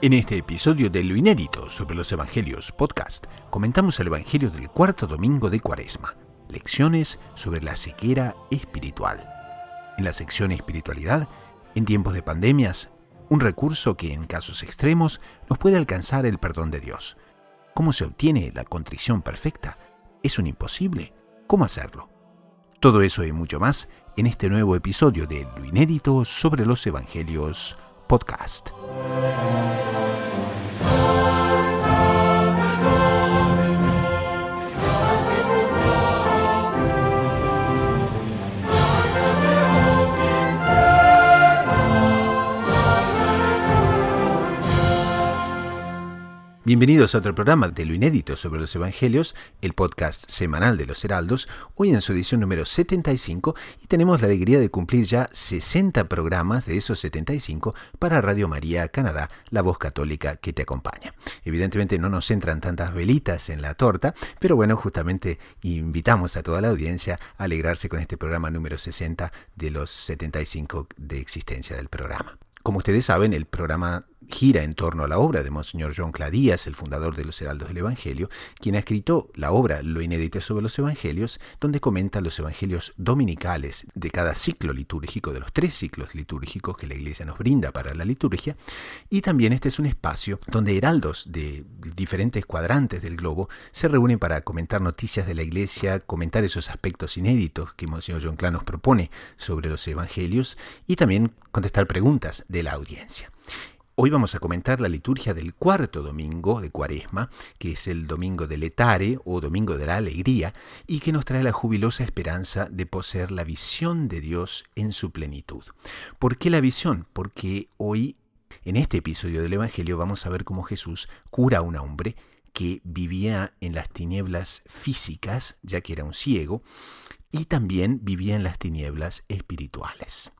En este episodio de Lo Inédito sobre los Evangelios podcast, comentamos el Evangelio del cuarto domingo de Cuaresma, lecciones sobre la ceguera espiritual. En la sección Espiritualidad, en tiempos de pandemias, un recurso que en casos extremos nos puede alcanzar el perdón de Dios. ¿Cómo se obtiene la contrición perfecta? ¿Es un imposible? ¿Cómo hacerlo? Todo eso y mucho más en este nuevo episodio de Lo Inédito sobre los Evangelios podcast. Bienvenidos a otro programa de Lo Inédito sobre los Evangelios, el podcast semanal de los Heraldos, hoy en su edición número 75, y tenemos la alegría de cumplir ya 60 programas de esos 75 para Radio María Canadá, la voz católica que te acompaña. Evidentemente no nos entran tantas velitas en la torta, pero bueno, justamente invitamos a toda la audiencia a alegrarse con este programa número 60 de los 75 de existencia del programa. Como ustedes saben, el programa gira en torno a la obra de Monseñor John Cladías, el fundador de los Heraldos del Evangelio, quien ha escrito la obra Lo Inédito sobre los Evangelios, donde comenta los evangelios dominicales de cada ciclo litúrgico, de los 3 ciclos litúrgicos que la Iglesia nos brinda para la liturgia, y también este es un espacio donde heraldos de diferentes cuadrantes del globo se reúnen para comentar noticias de la Iglesia, comentar esos aspectos inéditos que Monseñor John Cladías nos propone sobre los Evangelios y también contestar preguntas de la audiencia. Hoy vamos a comentar la liturgia del cuarto domingo de Cuaresma, que es el domingo del Letare o domingo de la alegría, y que nos trae la jubilosa esperanza de poseer la visión de Dios en su plenitud. ¿Por qué la visión? Porque hoy, en este episodio del Evangelio, vamos a ver cómo Jesús cura a un hombre que vivía en las tinieblas físicas, ya que era un ciego, y también vivía en las tinieblas espirituales.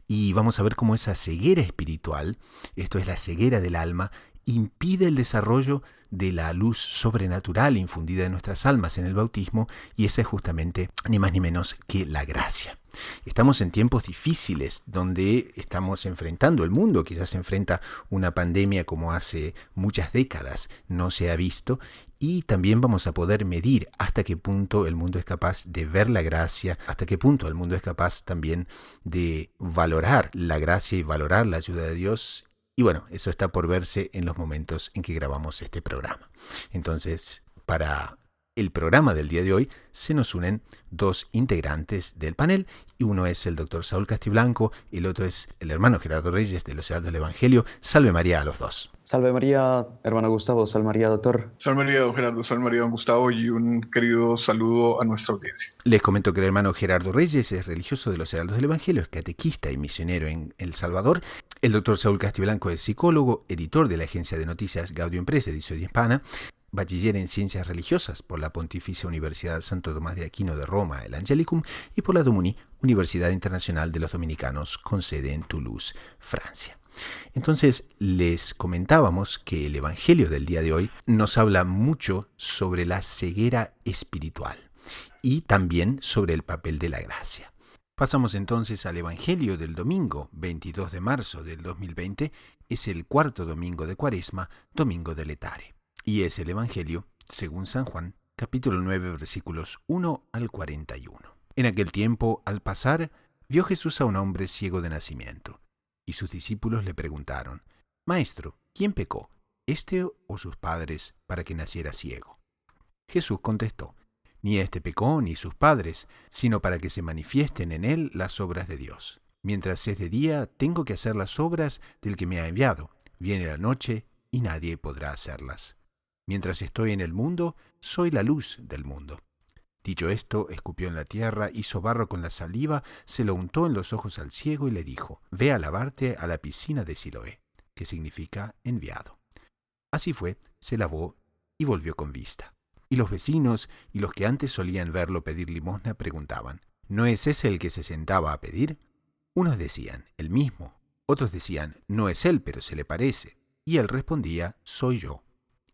Y vamos a ver cómo esa ceguera espiritual, esto es la ceguera del alma, impide el desarrollo de la luz sobrenatural infundida en nuestras almas en el bautismo, y esa es justamente ni más ni menos que la gracia. Estamos en tiempos difíciles donde estamos enfrentando, el mundo quizás enfrenta una pandemia como hace muchas décadas no se ha visto, y también vamos a poder medir hasta qué punto el mundo es capaz de ver la gracia, hasta qué punto el mundo es capaz también de valorar la gracia y valorar la ayuda de Dios. Y bueno, eso está por verse en los momentos en que grabamos este programa. Entonces, para el programa del día de hoy se nos unen 2 integrantes del panel, y uno es el doctor Saúl Castiblanco, y el otro es el hermano Gerardo Reyes de los Heraldos del Evangelio. Salve María a los dos. Salve María, hermano Gustavo, salve María, doctor. Salve María, don Gerardo, salve María, don Gustavo, y un querido saludo a nuestra audiencia. Les comento que el hermano Gerardo Reyes es religioso de los Heraldos del Evangelio, es catequista y misionero en El Salvador. El doctor Saúl Castiblanco es psicólogo, editor de la agencia de noticias Gaudium Press, edición hispana, bachiller en Ciencias Religiosas por la Pontificia Universidad Santo Tomás de Aquino de Roma, el Angelicum, y por la DOMUNI, Universidad Internacional de los Dominicanos, con sede en Toulouse, Francia. Entonces, les comentábamos que el Evangelio del día de hoy nos habla mucho sobre la ceguera espiritual y también sobre el papel de la gracia. Pasamos entonces al Evangelio del domingo 22 de marzo del 2020, es el cuarto domingo de Cuaresma, domingo del Letare. Y es el Evangelio, según San Juan, capítulo 9, versículos 1 al 41. En aquel tiempo, al pasar, vio Jesús a un hombre ciego de nacimiento, y sus discípulos le preguntaron: Maestro, ¿quién pecó, este o sus padres, para que naciera ciego? Jesús contestó: Ni este pecó ni sus padres, sino para que se manifiesten en él las obras de Dios. Mientras es de día, tengo que hacer las obras del que me ha enviado. Viene la noche, y nadie podrá hacerlas. Mientras estoy en el mundo, soy la luz del mundo. Dicho esto, escupió en la tierra, hizo barro con la saliva, se lo untó en los ojos al ciego y le dijo: Ve a lavarte a la piscina de Siloé, que significa enviado. Así fue, se lavó y volvió con vista. Y los vecinos y los que antes solían verlo pedir limosna preguntaban: ¿No es ese el que se sentaba a pedir? Unos decían: el mismo. Otros decían: no es él, pero se le parece. Y él respondía: soy yo.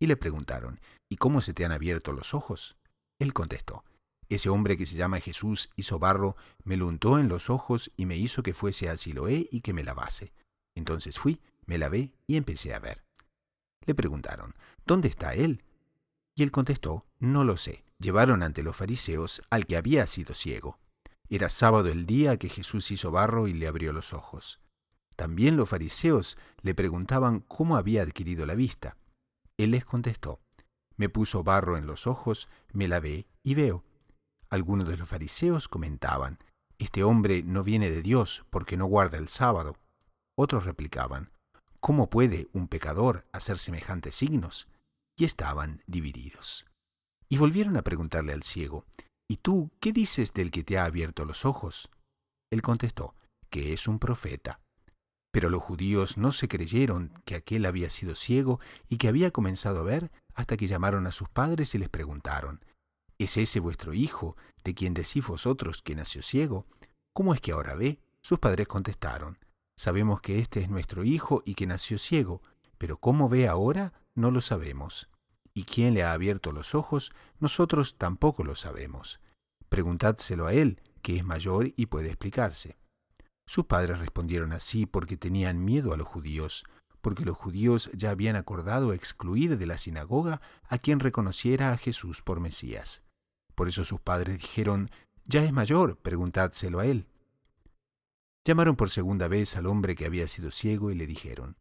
Y le preguntaron: ¿y cómo se te han abierto los ojos? Él contestó: ese hombre que se llama Jesús hizo barro, me lo untó en los ojos y me hizo que fuese a Siloé y que me lavase. Entonces fui, me lavé y empecé a ver. Le preguntaron, ¿dónde está él? Y él contestó, no lo sé. Llevaron ante los fariseos al que había sido ciego. Era sábado el día que Jesús hizo barro y le abrió los ojos. También los fariseos le preguntaban cómo había adquirido la vista. Él les contestó, me puso barro en los ojos, me lavé y veo. Algunos de los fariseos comentaban, este hombre no viene de Dios porque no guarda el sábado. Otros replicaban, ¿cómo puede un pecador hacer semejantes signos? Y estaban divididos. Y volvieron a preguntarle al ciego, ¿y tú qué dices del que te ha abierto los ojos? Él contestó, que es un profeta. Pero los judíos no se creyeron que aquel había sido ciego y que había comenzado a ver hasta que llamaron a sus padres y les preguntaron, ¿es ese vuestro hijo, de quien decís vosotros que nació ciego? ¿Cómo es que ahora ve? Sus padres contestaron, sabemos que este es nuestro hijo y que nació ciego, pero cómo ve ahora no lo sabemos. ¿Y quién le ha abierto los ojos? Nosotros tampoco lo sabemos. Preguntádselo a él, que es mayor y puede explicarse. Sus padres respondieron así porque tenían miedo a los judíos, porque los judíos ya habían acordado excluir de la sinagoga a quien reconociera a Jesús por Mesías. Por eso sus padres dijeron, ya es mayor, preguntádselo a él. Llamaron por segunda vez al hombre que había sido ciego y le dijeron,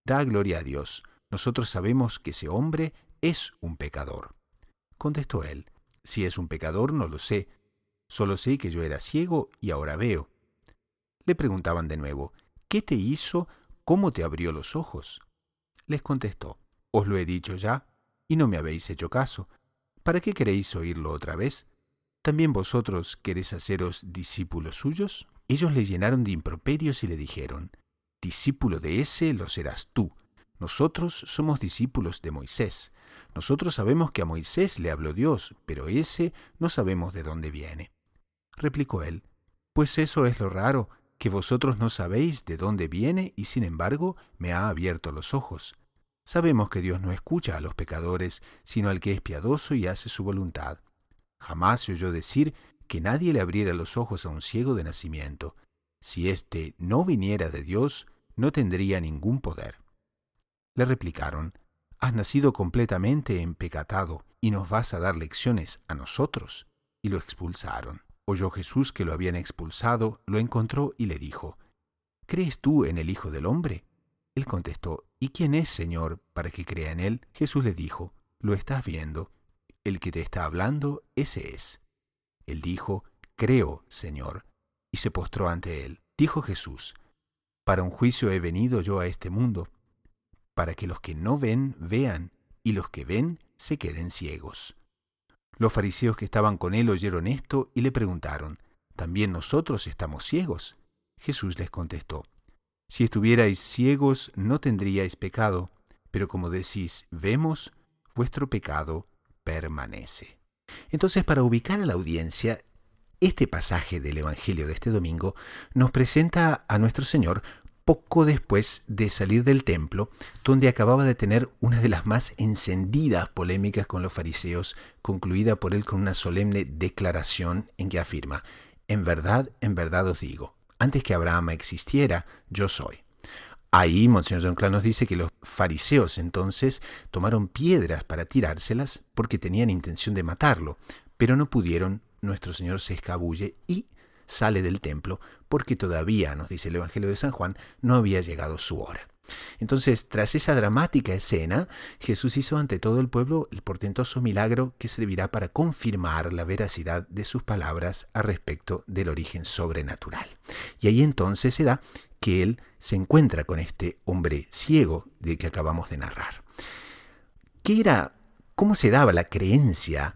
da gloria a Dios, nosotros sabemos que ese hombre es un pecador. Contestó él, si es un pecador no lo sé, solo sé que yo era ciego y ahora veo. Le preguntaban de nuevo, ¿qué te hizo? ¿Cómo te abrió los ojos? Les contestó, os lo he dicho ya, y no me habéis hecho caso. ¿Para qué queréis oírlo otra vez? ¿También vosotros queréis haceros discípulos suyos? Ellos le llenaron de improperios y le dijeron, discípulo de ese lo serás tú. Nosotros somos discípulos de Moisés. Nosotros sabemos que a Moisés le habló Dios, pero ese no sabemos de dónde viene. Replicó él, pues eso es lo raro, que vosotros no sabéis de dónde viene y sin embargo me ha abierto los ojos. Sabemos que Dios no escucha a los pecadores, sino al que es piadoso y hace su voluntad. Jamás se oyó decir que nadie le abriera los ojos a un ciego de nacimiento. Si éste no viniera de Dios, no tendría ningún poder. Le replicaron, has nacido completamente empecatado y nos vas a dar lecciones a nosotros. Y lo expulsaron. Oyó Jesús que lo habían expulsado, lo encontró y le dijo, ¿crees tú en el Hijo del Hombre? Él contestó, ¿y quién es, Señor, para que crea en él? Jesús le dijo, lo estás viendo. El que te está hablando, ese es. Él dijo, creo, Señor, y se postró ante él. Dijo Jesús, para un juicio he venido yo a este mundo, para que los que no ven, vean, y los que ven, se queden ciegos. Los fariseos que estaban con él oyeron esto y le preguntaron, ¿también nosotros estamos ciegos? Jesús les contestó, si estuvierais ciegos no tendríais pecado, pero como decís, vemos, vuestro pecado permanece. Entonces, para ubicar a la audiencia, este pasaje del Evangelio de este domingo nos presenta a nuestro Señor poco después de salir del templo, donde acababa de tener una de las más encendidas polémicas con los fariseos, concluida por él con una solemne declaración en que afirma, en verdad os digo, antes que Abraham existiera, yo soy. Ahí Monseñor John Clark nos dice que los fariseos entonces tomaron piedras para tirárselas porque tenían intención de matarlo, pero no pudieron. Nuestro Señor se escabulle y sale del templo porque todavía, nos dice el Evangelio de San Juan, no había llegado su hora. Entonces, tras esa dramática escena, Jesús hizo ante todo el pueblo el portentoso milagro que servirá para confirmar la veracidad de sus palabras a respecto del origen sobrenatural. Y ahí entonces se da que él se encuentra con este hombre ciego de que acabamos de narrar. ¿Cómo se daba la creencia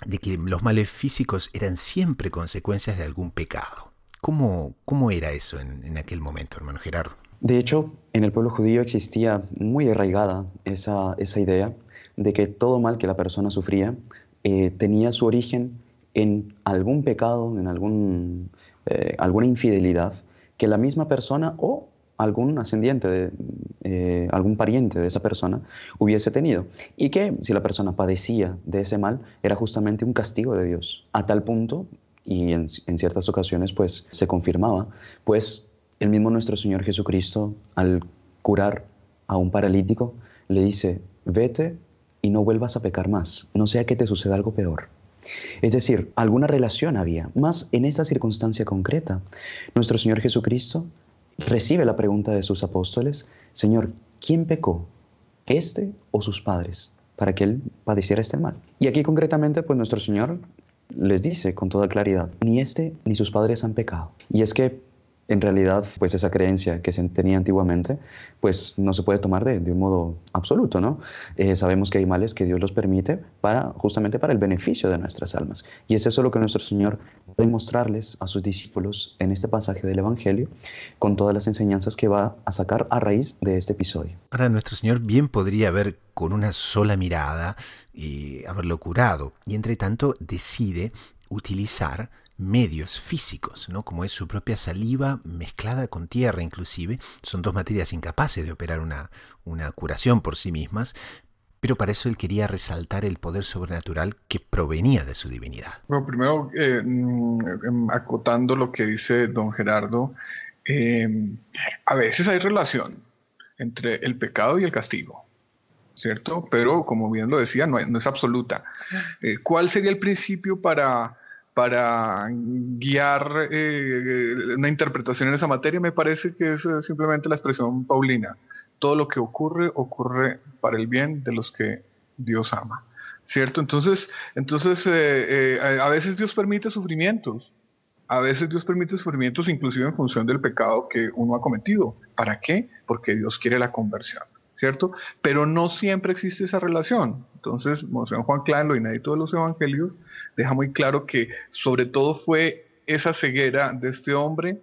de que los males físicos eran siempre consecuencias de algún pecado? ¿Cómo era eso en aquel momento, hermano Gerardo? De hecho, en el pueblo judío existía muy arraigada esa idea de que todo mal que la persona sufría tenía su origen en algún pecado, en alguna infidelidad que la misma persona o algún ascendiente, algún pariente de esa persona hubiese tenido. Y que si la persona padecía de ese mal, era justamente un castigo de Dios. A tal punto, y en ciertas ocasiones pues se confirmaba, pues el mismo nuestro Señor Jesucristo, al curar a un paralítico, le dice, vete y no vuelvas a pecar más, no sea que te suceda algo peor. Es decir, alguna relación había, más en esta circunstancia concreta. Nuestro Señor Jesucristo recibe la pregunta de sus apóstoles, Señor, ¿quién pecó? ¿Este o sus padres? Para que él padeciera este mal. Y aquí concretamente, pues nuestro Señor les dice con toda claridad, ni este ni sus padres han pecado. Y es que en realidad, pues esa creencia que se tenía antiguamente, pues no se puede tomar de un modo absoluto, ¿no? Sabemos que hay males que Dios los permite justamente para el beneficio de nuestras almas. Y es eso lo que nuestro Señor puede mostrarles a sus discípulos en este pasaje del Evangelio, con todas las enseñanzas que va a sacar a raíz de este episodio. Ahora, nuestro Señor bien podría haber con una sola mirada haberlo curado, y entre tanto decide utilizar medios físicos, ¿no? Como es su propia saliva mezclada con tierra inclusive. Son dos materias incapaces de operar una curación por sí mismas, pero para eso él quería resaltar el poder sobrenatural que provenía de su divinidad. Bueno, primero, acotando lo que dice don Gerardo, a veces hay relación entre el pecado y el castigo, ¿cierto? Pero como bien lo decía, no es absoluta. ¿Cuál sería el principio para guiar una interpretación en esa materia? Me parece que es simplemente la expresión paulina. Todo lo que ocurre, ocurre para el bien de los que Dios ama, ¿cierto? Entonces a veces Dios permite sufrimientos. A veces Dios permite sufrimientos inclusive en función del pecado que uno ha cometido. ¿Para qué? Porque Dios quiere la conversión, ¿cierto? Pero no siempre existe esa relación. Entonces, Monseñor Juan Clá, en lo inédito de los evangelios, deja muy claro que sobre todo fue esa ceguera de este hombre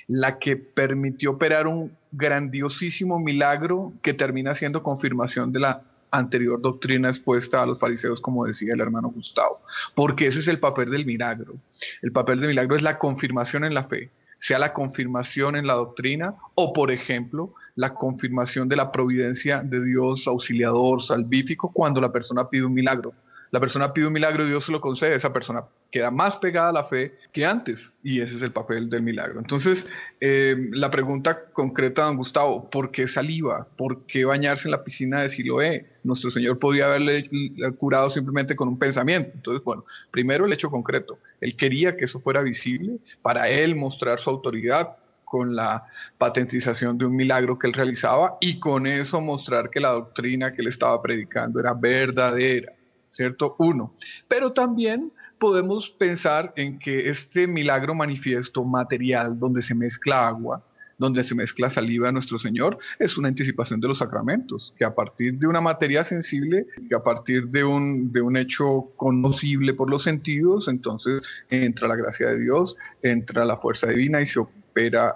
la que permitió operar un grandiosísimo milagro que termina siendo confirmación de la anterior doctrina expuesta a los fariseos, como decía el hermano Gustavo, porque ese es el papel del milagro. El papel del milagro es la confirmación en la fe, sea la confirmación en la doctrina o, por ejemplo, la confirmación de la providencia de Dios auxiliador, salvífico, cuando la persona pide un milagro. La persona pide un milagro y Dios se lo concede, esa persona queda más pegada a la fe que antes, y ese es el papel del milagro. Entonces, la pregunta concreta, don Gustavo, ¿por qué saliva? ¿Por qué bañarse en la piscina de Siloé? Nuestro Señor podía haberle curado simplemente con un pensamiento. Entonces, bueno, primero el hecho concreto. Él quería que eso fuera visible, para él mostrar su autoridad con la patentización de un milagro que él realizaba, y con eso mostrar que la doctrina que él estaba predicando era verdadera, ¿cierto? Uno. Pero también podemos pensar en que este milagro manifiesto material, donde se mezcla agua, donde se mezcla saliva de nuestro Señor, es una anticipación de los sacramentos, que a partir de una materia sensible, que a partir de un hecho conocible por los sentidos, entonces entra la gracia de Dios, entra la fuerza divina y se opera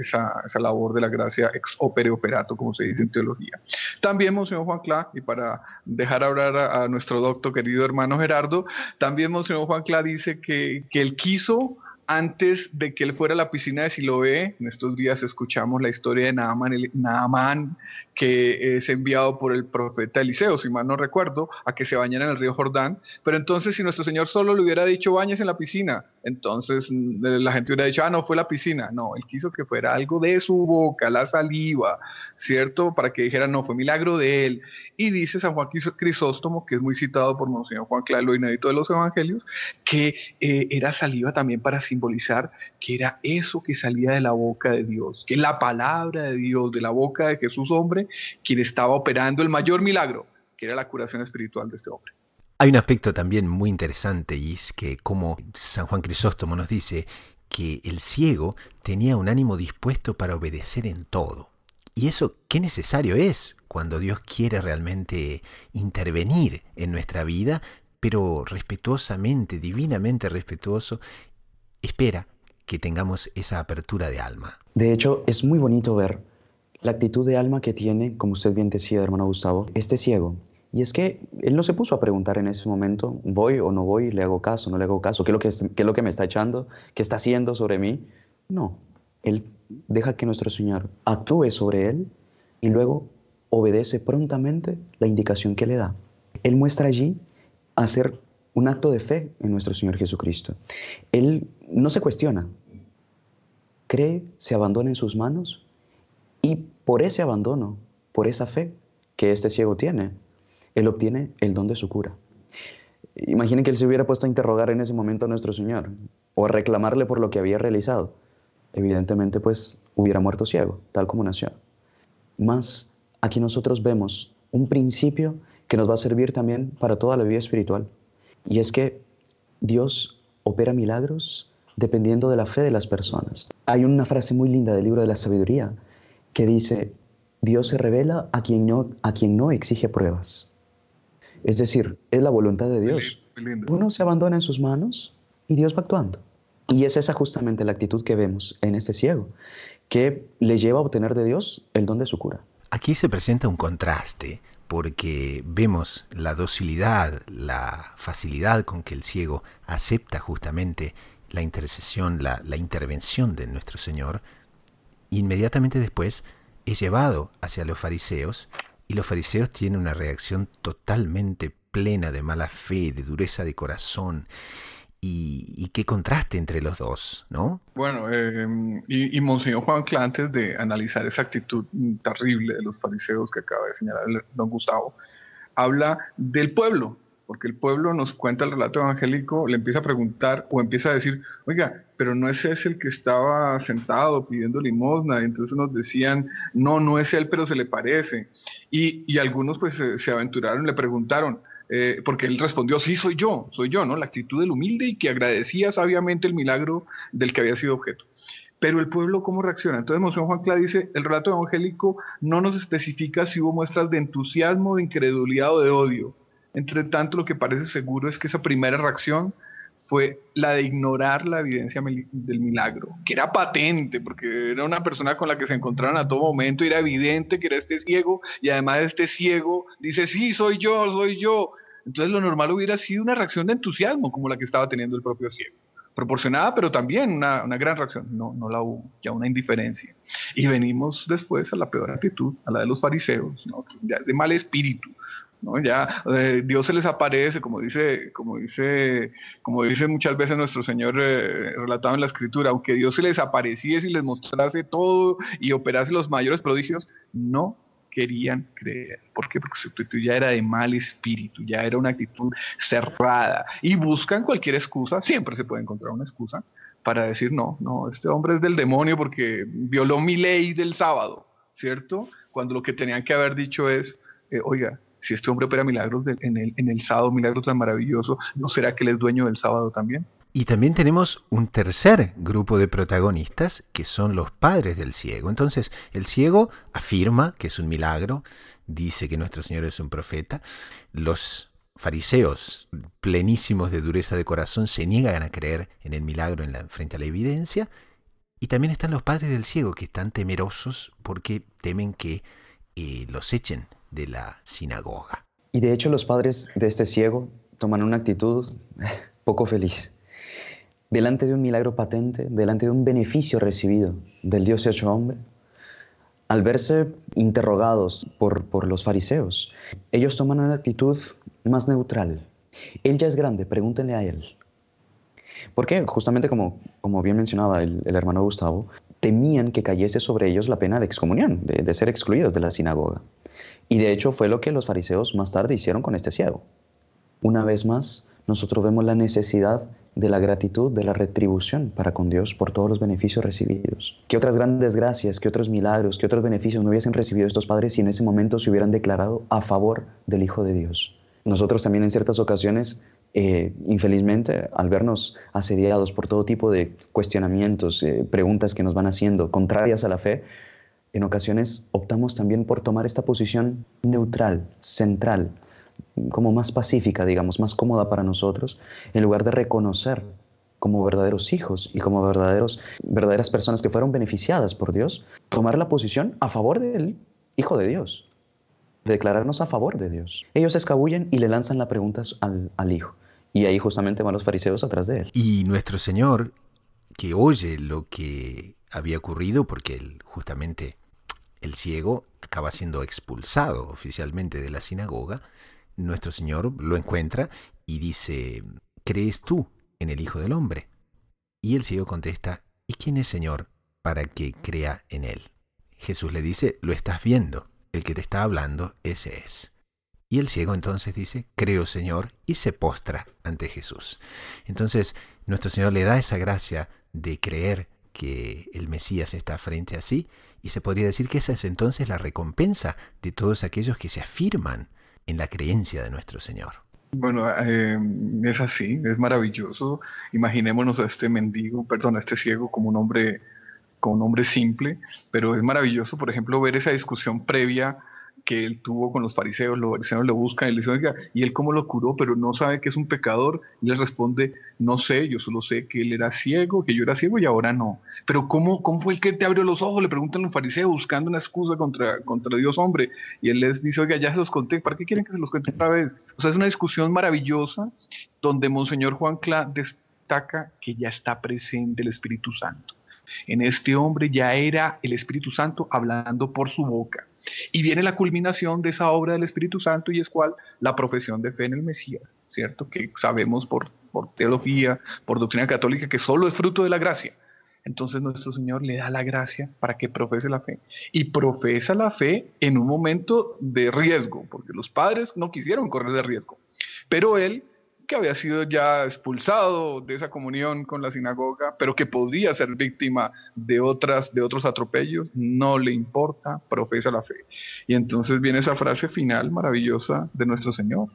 esa labor de la gracia ex opere operato, como se dice en teología. También, Monseñor Juan Clá, y para dejar hablar a nuestro doctor, querido hermano Gerardo, también Monseñor Juan Clá dice que él quiso, antes de que él fuera a la piscina de Siloé. En estos días escuchamos la historia de Naamán, que es enviado por el profeta Eliseo, si mal no recuerdo, a que se bañara en el río Jordán. Pero entonces, si nuestro Señor solo le hubiera dicho bañes en la piscina, entonces la gente hubiera dicho, no, fue la piscina. No, él quiso que fuera algo de su boca, la saliva, ¿cierto? Para que dijera, no, fue milagro de él. Y dice San Juan Crisóstomo, que es muy citado por Monseñor Juan Clá, lo inédito de los evangelios, que era saliva también para simbolizar que era eso que salía de la boca de Dios, que la palabra de Dios, de la boca de Jesús hombre, quien estaba operando el mayor milagro, que era la curación espiritual de este hombre. Hay un aspecto también muy interesante, y es que, como San Juan Crisóstomo nos dice, que el ciego tenía un ánimo dispuesto para obedecer en todo. Y eso, qué necesario es cuando Dios quiere realmente intervenir en nuestra vida, pero respetuosamente, divinamente respetuoso, espera que tengamos esa apertura de alma. De hecho, es muy bonito ver la actitud de alma que tiene, como usted bien decía, hermano Gustavo, este ciego. Y es que él no se puso a preguntar en ese momento, ¿voy o no voy? ¿Le hago caso? ¿No le hago caso? ¿Qué es lo que me está echando? ¿Qué está haciendo sobre mí? No, él deja que nuestro Señor actúe sobre él y luego obedece prontamente la indicación que le da. Él muestra allí hacer un acto de fe en nuestro Señor Jesucristo. Él no se cuestiona, cree, se abandona en sus manos, y por ese abandono, por esa fe que este ciego tiene. Él obtiene el don de su cura. Imaginen que él se hubiera puesto a interrogar en ese momento a nuestro Señor o a reclamarle por lo que había realizado. Evidentemente, pues, hubiera muerto ciego, tal como nació. Mas aquí nosotros vemos un principio que nos va a servir también para toda la vida espiritual. Y es que Dios opera milagros dependiendo de la fe de las personas. Hay una frase muy linda del libro de la sabiduría que dice: Dios se revela a quien no exige pruebas. Es decir, es la voluntad de Dios. Uno se abandona en sus manos y Dios va actuando. Y es esa justamente la actitud que vemos en este ciego, que le lleva a obtener de Dios el don de su cura. Aquí se presenta un contraste, porque vemos la docilidad, la facilidad con que el ciego acepta justamente la intercesión, la intervención de nuestro Señor. Inmediatamente después es llevado hacia los fariseos, y los fariseos tienen una reacción totalmente plena de mala fe, de dureza de corazón. Y qué contraste entre los dos, ¿no? Bueno, y Monseñor Juan Cla, antes de analizar esa actitud terrible de los fariseos que acaba de señalar el don Gustavo, habla del pueblo, porque el pueblo, nos cuenta el relato evangélico, le empieza a preguntar o empieza a decir: oiga, pero no es ese el que estaba sentado pidiendo limosna. Y entonces nos decían: no es él, pero se le parece. Y algunos pues se aventuraron, le preguntaron, porque él respondió: sí, soy yo, ¿no? La actitud del humilde y que agradecía sabiamente el milagro del que había sido objeto. Pero el pueblo, ¿cómo reacciona? Entonces Monseñor Juan Cla dice: el relato evangélico no nos especifica si hubo muestras de entusiasmo, de incredulidad o de odio. Entre tanto, lo que parece seguro es que esa primera reacción fue la de ignorar la evidencia del milagro, que era patente, porque era una persona con la que se encontraron a todo momento, y era evidente que era este ciego, y además este ciego dice: sí, soy yo. Entonces lo normal hubiera sido una reacción de entusiasmo, como la que estaba teniendo el propio ciego. Proporcionada, pero también una gran reacción. No la hubo, ya una indiferencia. Y venimos después a la peor actitud, a la de los fariseos, ¿no? Ya de mal espíritu, ¿no? Ya Dios se les aparece, como dice muchas veces nuestro Señor relatado en la Escritura: aunque Dios se les apareciese y les mostrase todo y operase los mayores prodigios, no querían creer. ¿Por qué? Porque su actitud ya era de mal espíritu, ya era una actitud cerrada, y buscan cualquier excusa. Siempre se puede encontrar una excusa para decir: no, este hombre es del demonio porque violó mi ley del sábado, ¿cierto? Cuando lo que tenían que haber dicho es: oiga, si este hombre opera milagros en el sábado, milagros tan maravillosos, ¿no será que él es dueño del sábado también? Y también tenemos un tercer grupo de protagonistas, que son los padres del ciego. Entonces, el ciego afirma que es un milagro, dice que nuestro Señor es un profeta. Los fariseos, plenísimos de dureza de corazón, se niegan a creer en el milagro frente a la evidencia. Y también están los padres del ciego, que están temerosos porque temen que los echen de la sinagoga. Y de hecho los padres de este ciego toman una actitud poco feliz. Delante de un milagro patente, delante de un beneficio recibido del Dios hecho hombre, al verse interrogados por los fariseos, ellos toman una actitud más neutral. Él ya es grande, pregúntenle a él. Porque justamente como bien mencionaba el hermano Gustavo, temían que cayese sobre ellos la pena de excomunión, de ser excluidos de la sinagoga. Y de hecho fue lo que los fariseos más tarde hicieron con este ciego. Una vez más, nosotros vemos la necesidad de la gratitud, de la retribución para con Dios por todos los beneficios recibidos. ¿Qué otras grandes gracias, qué otros milagros, qué otros beneficios no hubiesen recibido estos padres si en ese momento se hubieran declarado a favor del Hijo de Dios? Nosotros también en ciertas ocasiones, infelizmente, al vernos asediados por todo tipo de cuestionamientos, preguntas que nos van haciendo contrarias a la fe, en ocasiones optamos también por tomar esta posición neutral, central, como más pacífica, digamos, más cómoda para nosotros, en lugar de reconocer como verdaderos hijos y como verdaderas personas que fueron beneficiadas por Dios, tomar la posición a favor del Hijo de Dios, de declararnos a favor de Dios. Ellos se escabullen y le lanzan las preguntas al Hijo, y ahí justamente van los fariseos atrás de él. Y nuestro Señor, que oye lo que había ocurrido, porque justamente el ciego acaba siendo expulsado oficialmente de la sinagoga, nuestro Señor lo encuentra y dice: ¿crees tú en el Hijo del Hombre? Y el ciego contesta: ¿y quién es, Señor, para que crea en él? Jesús le dice: lo estás viendo. el que te está hablando, ese es. Y el ciego entonces dice, creo Señor, y se postra ante Jesús. Entonces, nuestro Señor le da esa gracia de creer que el Mesías está frente a sí, y se podría decir que esa es entonces la recompensa de todos aquellos que se afirman en la creencia de nuestro Señor. Bueno, es así, es maravilloso. Imaginémonos a este mendigo, perdón, a este ciego como un hombre simple, pero es maravilloso, por ejemplo, ver esa discusión previa que él tuvo con los fariseos. Los fariseos le buscan y le dicen, oiga, ¿y él cómo lo curó? Pero no sabe que es un pecador. Y él responde, no sé, yo solo sé que él era ciego, que yo era ciego y ahora no. Pero ¿cómo fue el que te abrió los ojos? Le preguntan los fariseos buscando una excusa contra Dios hombre. Y él les dice, oiga, ya se los conté, ¿para qué quieren que se los cuente otra vez? O sea, es una discusión maravillosa donde Monseñor Juan Cla destaca que ya está presente el Espíritu Santo. En este hombre ya era el Espíritu Santo hablando por su boca. Y viene la culminación de esa obra del Espíritu Santo, y es cuál, la profesión de fe en el Mesías, ¿cierto? Que sabemos por teología, por doctrina católica, que solo es fruto de la gracia. Entonces nuestro Señor le da la gracia para que profese la fe. Y profesa la fe en un momento de riesgo, porque los padres no quisieron correr de riesgo. Pero él, que había sido ya expulsado de esa comunión con la sinagoga, pero que podría ser víctima de otros atropellos, no le importa, profesa la fe. Y entonces viene esa frase final maravillosa de nuestro Señor.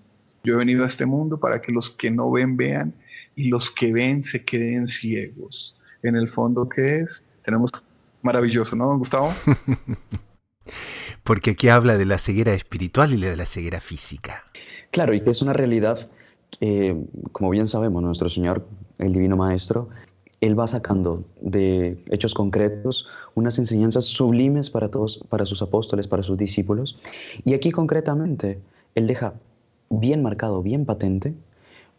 Yo he venido a este mundo para que los que no ven vean y los que ven se queden ciegos. En el fondo, ¿qué es? Tenemos maravilloso, ¿no, Gustavo? Porque aquí habla de la ceguera espiritual y de la ceguera física. Claro, y que es una realidad, como bien sabemos, nuestro Señor, el Divino Maestro, Él va sacando de hechos concretos unas enseñanzas sublimes para todos, para sus apóstoles, para sus discípulos. Y aquí concretamente, Él deja bien marcado, bien patente,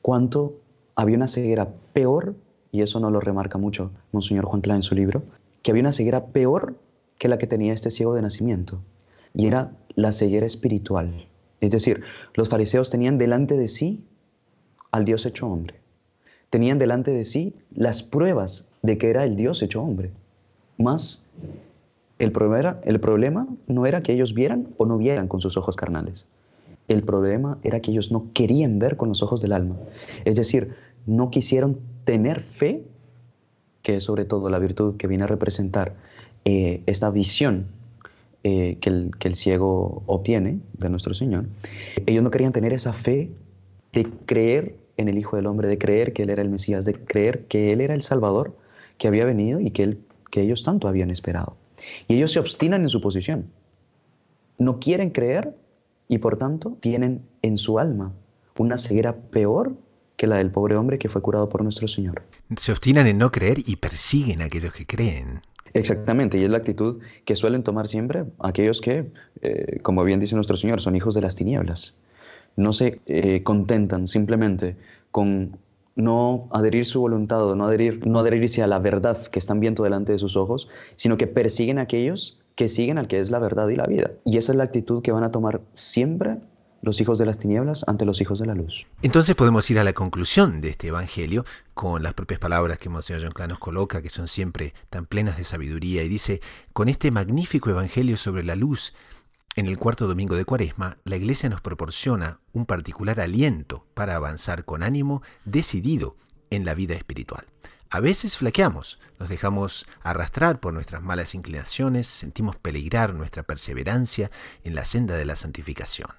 cuánto había una ceguera peor, y eso no lo remarca mucho Monseñor Juan Cla en su libro, que había una ceguera peor que la que tenía este ciego de nacimiento, y era la ceguera espiritual. Es decir, los fariseos tenían delante de sí al Dios hecho hombre. Tenían delante de sí las pruebas de que era el Dios hecho hombre. Más el problema no era que ellos vieran o no vieran con sus ojos carnales. El problema era que ellos no querían ver con los ojos del alma. Es decir, no quisieron tener fe, que es sobre todo la virtud que viene a representar esta visión que el ciego obtiene de nuestro Señor. Ellos no querían tener esa fe de creer en el Hijo del Hombre, de creer que Él era el Mesías, de creer que Él era el Salvador que había venido y que ellos tanto habían esperado. Y ellos se obstinan en su posición. No quieren creer y por tanto tienen en su alma una ceguera peor que la del pobre hombre que fue curado por nuestro Señor. Se obstinan en no creer y persiguen a aquellos que creen. Exactamente, y es la actitud que suelen tomar siempre aquellos que, como bien dice nuestro Señor, son hijos de las tinieblas. No se contentan simplemente con no adherir su voluntad o no adherirse a la verdad que están viendo delante de sus ojos, sino que persiguen a aquellos que siguen al que es la verdad y la vida. Y esa es la actitud que van a tomar siempre los hijos de las tinieblas ante los hijos de la luz. Entonces podemos ir a la conclusión de este evangelio con las propias palabras que Monseñor John Cla nos coloca, que son siempre tan plenas de sabiduría, y dice: con este magnífico evangelio sobre la luz, en el cuarto domingo de Cuaresma, la Iglesia nos proporciona un particular aliento para avanzar con ánimo decidido en la vida espiritual. A veces flaqueamos, nos dejamos arrastrar por nuestras malas inclinaciones, sentimos peligrar nuestra perseverancia en la senda de la santificación.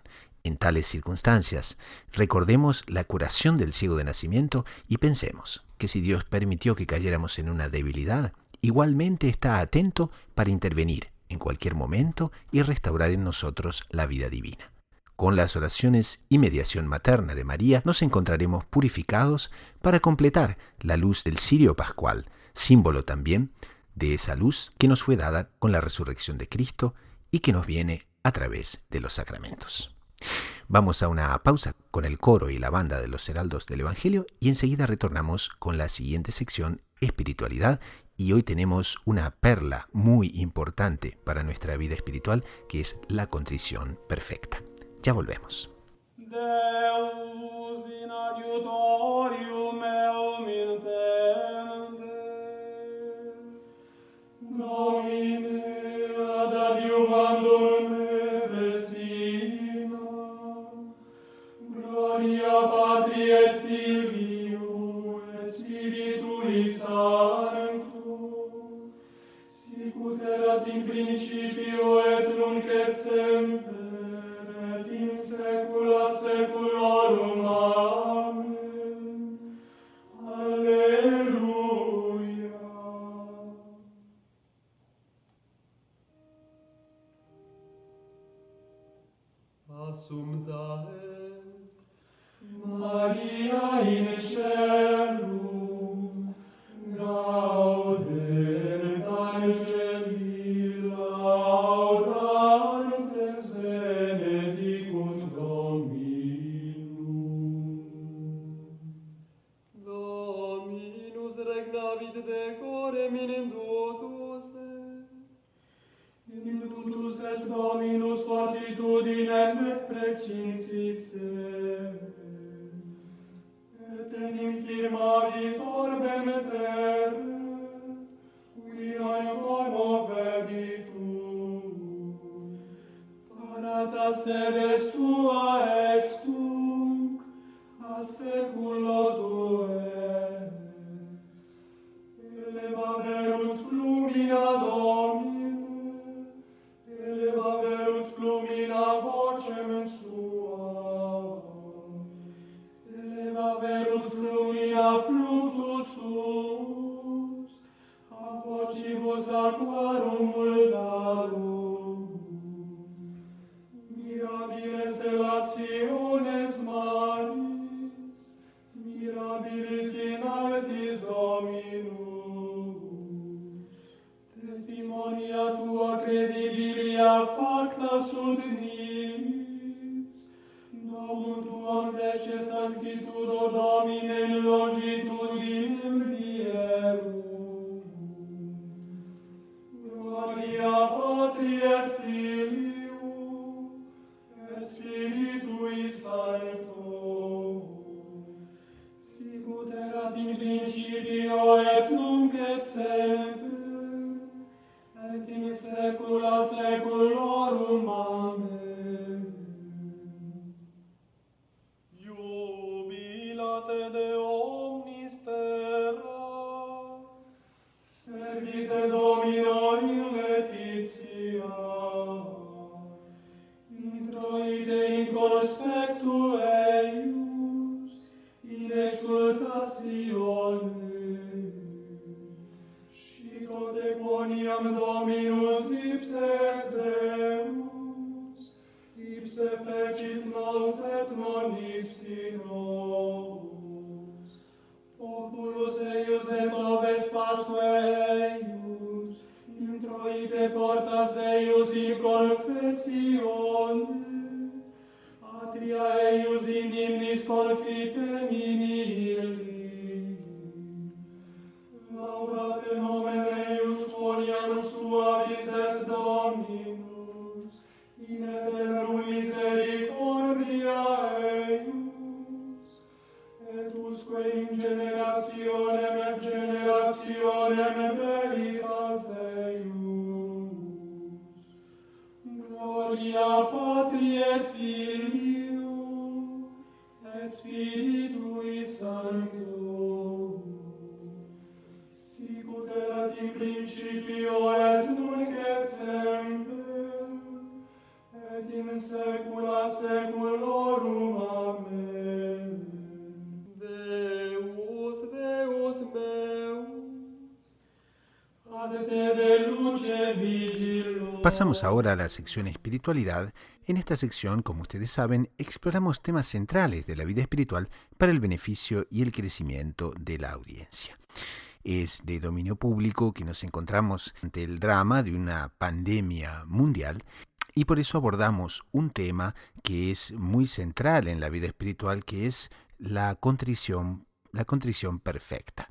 En tales circunstancias, recordemos la curación del ciego de nacimiento y pensemos que si Dios permitió que cayéramos en una debilidad, igualmente está atento para intervenir en cualquier momento y restaurar en nosotros la vida divina. Con las oraciones y mediación materna de María nos encontraremos purificados para completar la luz del cirio pascual, símbolo también de esa luz que nos fue dada con la resurrección de Cristo y que nos viene a través de los sacramentos. Vamos a una pausa con el coro y la banda de los heraldos del Evangelio y enseguida retornamos con la siguiente sección, espiritualidad, y hoy tenemos una perla muy importante para nuestra vida espiritual, que es la contrición perfecta. Ya volvemos. Deus in adiutorium meum intende, Domine ad adiuvandum me Assumpta est Maria in caelum, gaudent angeli, laudantes benedicunt Dominum. Dominus regnavit decorem in totus est, in totus est Dominus fortitudinem et precinsis et in infirmavit orbem terre, qui non commovebitur. Parata sedes tua extunc, a seculo tues. Elevaverunt flumina Domine, elevaverunt flumina vocem sua, elevaverunt flumina fluctus tuus, a vocibus aquarum multarum. Mirabiles elationes maris, mirabilis in altis Dominum. Testimonia tua credibilia facta sunt nimis, nomum tuam dece sanctitudo Domine in longitudinem vierum. Gloria Patri et Filio, et Spiritui Sancto, sicut erat in principio et nunc et semper, et in saecula saeculorum. Amen. Jubilate de omnis terra, servite Domino in laetitia, introite in conspectu eius, in exultatione. Scicote quoniam Dominus ipse est Deus, ipse fecit nos et non ipsi nos. Populus eius et oves pasque eius, introite portas eius in confessione, atria eius in hymnis confitem in illi. Laudate nomen eius quoniam suavis est Dominus, in aeternum misericordia eius, et usque in generationem et generationem veritas eius. Gloria Patri et Filio, et Spiritui Sancto, sicut erat in principio et nunc et semper, et in saecula saeculorum. Amen. Deus, Deus meus, ad te de luce vigilo. Pasamos ahora a la sección espiritualidad. En esta sección, como ustedes saben, exploramos temas centrales de la vida espiritual para el beneficio y el crecimiento de la audiencia. Es de dominio público que nos encontramos ante el drama de una pandemia mundial y por eso abordamos un tema que es muy central en la vida espiritual, que es la contrición perfecta.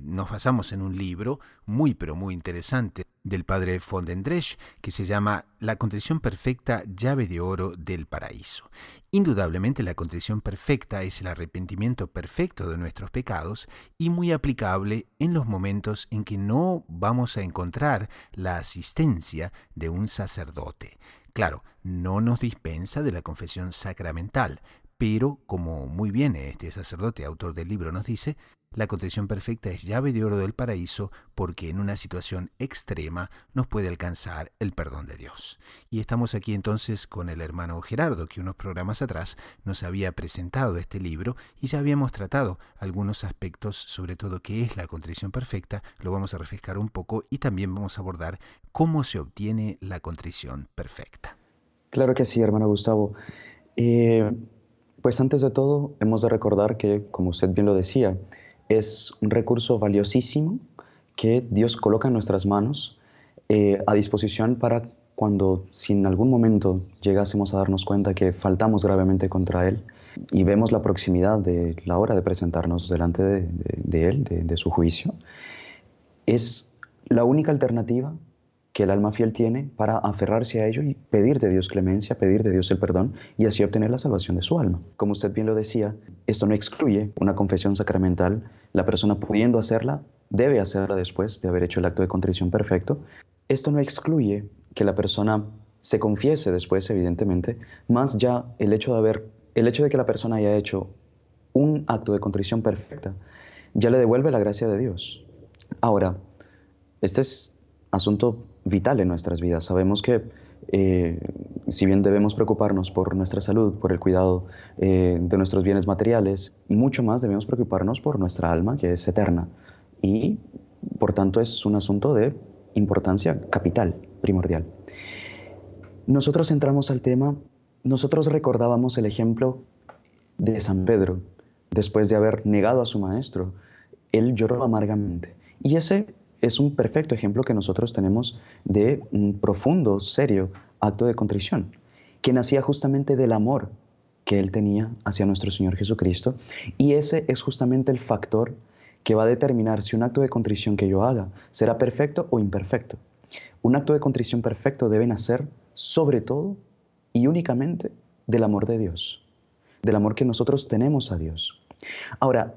Nos basamos en un libro muy pero muy interesante del padre von Dendresch que se llama La contrición perfecta, llave de oro del paraíso. Indudablemente la contrición perfecta es el arrepentimiento perfecto de nuestros pecados y muy aplicable en los momentos en que no vamos a encontrar la asistencia de un sacerdote. Claro, no nos dispensa de la confesión sacramental, pero, como muy bien este sacerdote, autor del libro, nos dice, la contrición perfecta es llave de oro del paraíso porque en una situación extrema nos puede alcanzar el perdón de Dios. Y estamos aquí entonces con el hermano Gerardo, que unos programas atrás nos había presentado este libro y ya habíamos tratado algunos aspectos, sobre todo qué es la contrición perfecta, lo vamos a refrescar un poco y también vamos a abordar cómo se obtiene la contrición perfecta. Claro que sí, hermano Gustavo. Eh, pues antes de todo, hemos de recordar que, como usted bien lo decía, es un recurso valiosísimo que Dios coloca en nuestras manos a disposición para cuando, si en algún momento llegásemos a darnos cuenta que faltamos gravemente contra Él y vemos la proximidad de la hora de presentarnos delante de Él, de su juicio, es la única alternativa que el alma fiel tiene para aferrarse a ello y pedir de Dios clemencia, pedir de Dios el perdón y así obtener la salvación de su alma. Como usted bien lo decía, esto no excluye una confesión sacramental. La persona pudiendo hacerla, debe hacerla después de haber hecho el acto de contrición perfecto. Esto no excluye que la persona se confiese después, evidentemente, más ya el hecho de que la persona haya hecho un acto de contrición perfecta, ya le devuelve la gracia de Dios. Ahora, este es asunto vital en nuestras vidas. Sabemos que si bien debemos preocuparnos por nuestra salud, por el cuidado de nuestros bienes materiales, mucho más debemos preocuparnos por nuestra alma, que es eterna. Y por tanto es un asunto de importancia capital, primordial. Nosotros entramos al tema, nosotros recordábamos el ejemplo de San Pedro, después de haber negado a su maestro. Él lloró amargamente. Y ese es un perfecto ejemplo que nosotros tenemos de un profundo, serio acto de contrición, que nacía justamente del amor que él tenía hacia nuestro Señor Jesucristo. Y ese es justamente el factor que va a determinar si un acto de contrición que yo haga será perfecto o imperfecto. Un acto de contrición perfecto debe nacer sobre todo y únicamente del amor de Dios, del amor que nosotros tenemos a Dios. Ahora,